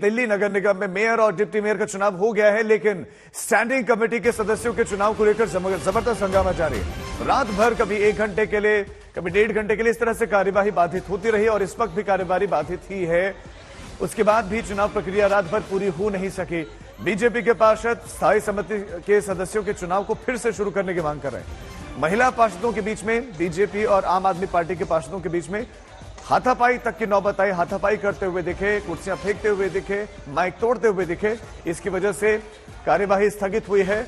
दिल्ली नगर निगम में मेयर और deputy mayor का चुनाव हो गया है, लेकिन स्टैंडिंग कमेटी के सदस्यों के चुनाव को लेकर जबरदस्त हंगामा जारी है। रात भर कभी 1 घंटे के लिए, कभी 1.5 घंटे के लिए इस तरह से कार्यवाही बाधित होती रही और इस वक्त भी कार्यवाही बाधित ही है। उसके बाद भी चुनाव प्रक्रिया रात भर पूरी हो नहीं सकी। बीजेपी के पार्षद स्थायी समिति के सदस्यों के चुनाव को फिर से शुरू करने की मांग कर रहे हैं। महिला पार्षदों के बीच में बीजेपी और आम आदमी पार्टी के पार्षदों के बीच में हाथापाई तक की नौबत आई। हाथापाई करते हुए दिखे, कुर्सियां फेंकते हुए दिखे, माइक तोड़ते हुए दिखे। इसकी वजह से कार्यवाही स्थगित हुई है।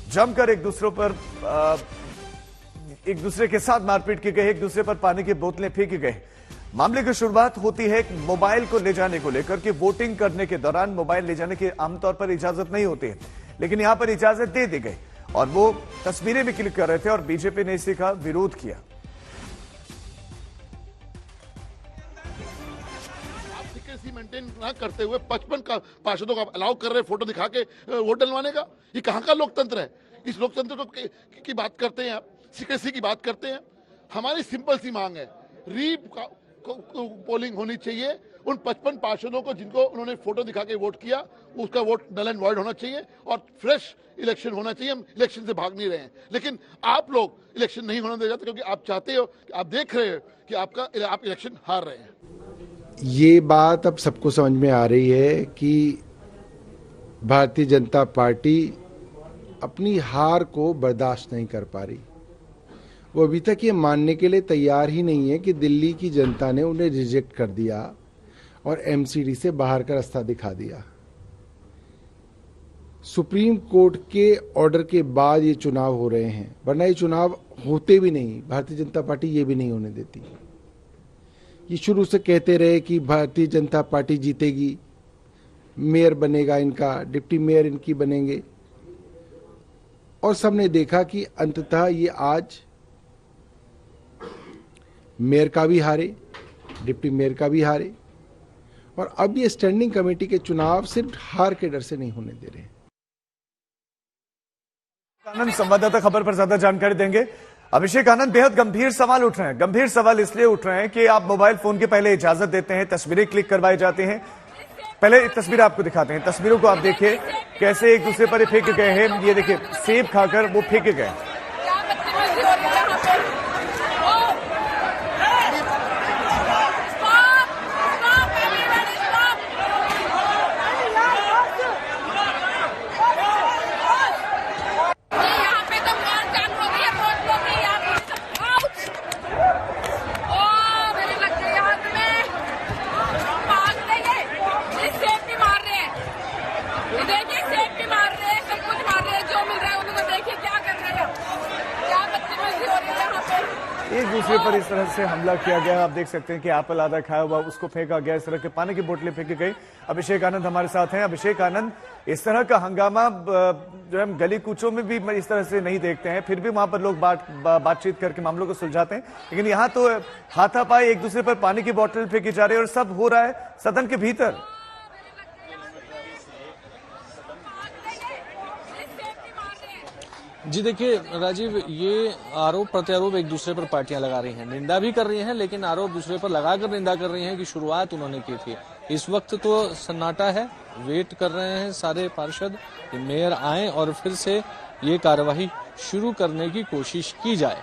जमकर एक दूसरे के साथ मारपीट की गई, एक दूसरे पर पानी की बोतलें फेंकी गई। मामले की शुरुआत होती है मोबाइल को ले जाने को लेकर कि वोटिंग करने के दौरान मोबाइल ले जाने की आमतौर पर इजाजत नहीं होती है, लेकिन यहां पर इजाजत दे दी गई और वो तस्वीरें भी क्लिक कर रहे थे और बीजेपी ने इसी का विरोध किया। मेंटेन ना करते हुए 55 पार्षदों का अलाउ कर रहे फोटो दिखा के वोट डलवाने का, ये कहां का लोकतंत्र है? इस लोकतंत्र की बात करते हैं आप, सीक्रेसी की बात करते हैं। हमारी सिंपल सी मांग है, पोलिंग होनी चाहिए। उन 55 पार्षदों को जिनको उन्होंने फोटो दिखा के वोट किया, उसका वोट नल एंड वॉइड होना चाहिए और फ्रेश इलेक्शन होना चाहिए। हम इलेक्शन से भाग नहीं रहे हैं, लेकिन आप लोग इलेक्शन नहीं होने दे जाते क्योंकि आप चाहते हो, आप देख रहे हो कि आप इलेक्शन हार रहे हैं। ये बात अब सबको समझ में आ रही है कि भारतीय जनता पार्टी अपनी हार को बर्दाश्त नहीं कर पा रही। वो अभी तक ये मानने के लिए तैयार ही नहीं है कि दिल्ली की जनता ने उन्हें रिजेक्ट कर दिया और एमसीडी से बाहर का रास्ता दिखा दिया। सुप्रीम कोर्ट के ऑर्डर के बाद ये चुनाव हो रहे हैं, वरना ये चुनाव होते भी नहीं। भारतीय जनता पार्टी ये भी नहीं होने देती। ये शुरू से कहते रहे कि भारतीय जनता पार्टी जीतेगी, मेयर बनेगा इनका, डिप्टी मेयर इनकी बनेंगे, और सबने देखा कि अंततः ये आज मेयर का भी हारे, डिप्टी मेयर का भी हारे, और अब ये स्टैंडिंग कमेटी के चुनाव सिर्फ हार के डर से नहीं होने दे रहे। आनंद संवाददाता खबर पर ज्यादा जानकारी देंगे। अभिषेक आनंद, बेहद गंभीर सवाल उठ रहे हैं। गंभीर सवाल इसलिए उठ रहे हैं कि आप मोबाइल फोन की पहले इजाजत देते हैं, तस्वीरें क्लिक करवाई जाती हैं। पहले तस्वीर आपको दिखाते हैं, तस्वीरों को आप देखिए कैसे एक दूसरे पर फेंके गए हैं। ये देखिए, सेब खाकर वो फेंके गए। एक दूसरे पर इस तरह से हमला किया गया। आप देख सकते हैं कि एप्पल आधा खाया हुआ उसको फेंका गया, इस तरह के पानी की बोतलें फेंकी गई। अभिषेक आनंद हमारे साथ हैं। अभिषेक आनंद, इस तरह का हंगामा जो हम गली कूचों में भी इस तरह से नहीं देखते हैं, फिर भी वहां पर लोग बातचीत करके मामलों को सुलझाते हैं, लेकिन यहाँ तो हाथापाई, एक दूसरे पर पानी की बोतल फेंकी जा रही है और सब हो रहा है सदन के भीतर। जी देखिए राजीव, ये आरोप प्रत्यारोप एक दूसरे पर पार्टियां लगा रही हैं, निंदा भी कर रही हैं, लेकिन आरोप दूसरे पर लगाकर निंदा कर रही हैं कि शुरुआत उन्होंने की थी। इस वक्त तो सन्नाटा है, वेट कर रहे हैं सारे पार्षद कि मेयर आए और फिर से ये कार्यवाही शुरू करने की कोशिश की जाए।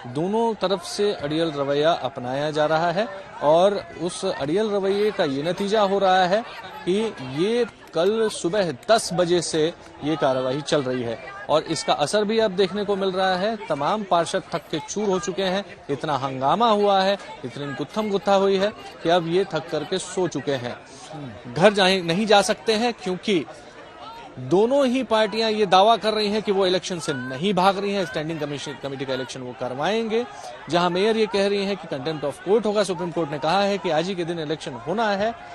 दोनों तरफ से अड़ियल रवैया अपनाया जा रहा है और उस अड़ियल रवैये का ये नतीजा हो रहा है कि ये कल सुबह 10 बजे से ये कार्यवाही चल रही है और इसका असर भी अब देखने को मिल रहा है। तमाम पार्षद थक के चूर हो चुके हैं, इतना हंगामा हुआ है, इतनी गुत्थम गुत्था हुई है कि अब ये थक करके सो चुके हैं। घर नहीं जा सकते हैं क्योंकि दोनों ही पार्टियां ये दावा कर रही हैं कि वो इलेक्शन से नहीं भाग रही हैं। स्टैंडिंग कमेटी का इलेक्शन वो करवाएंगे, जहां मेयर ये कह रही हैं कि कंटेम्प्ट ऑफ कोर्ट होगा। सुप्रीम कोर्ट ने कहा है कि आज ही के दिन इलेक्शन होना है।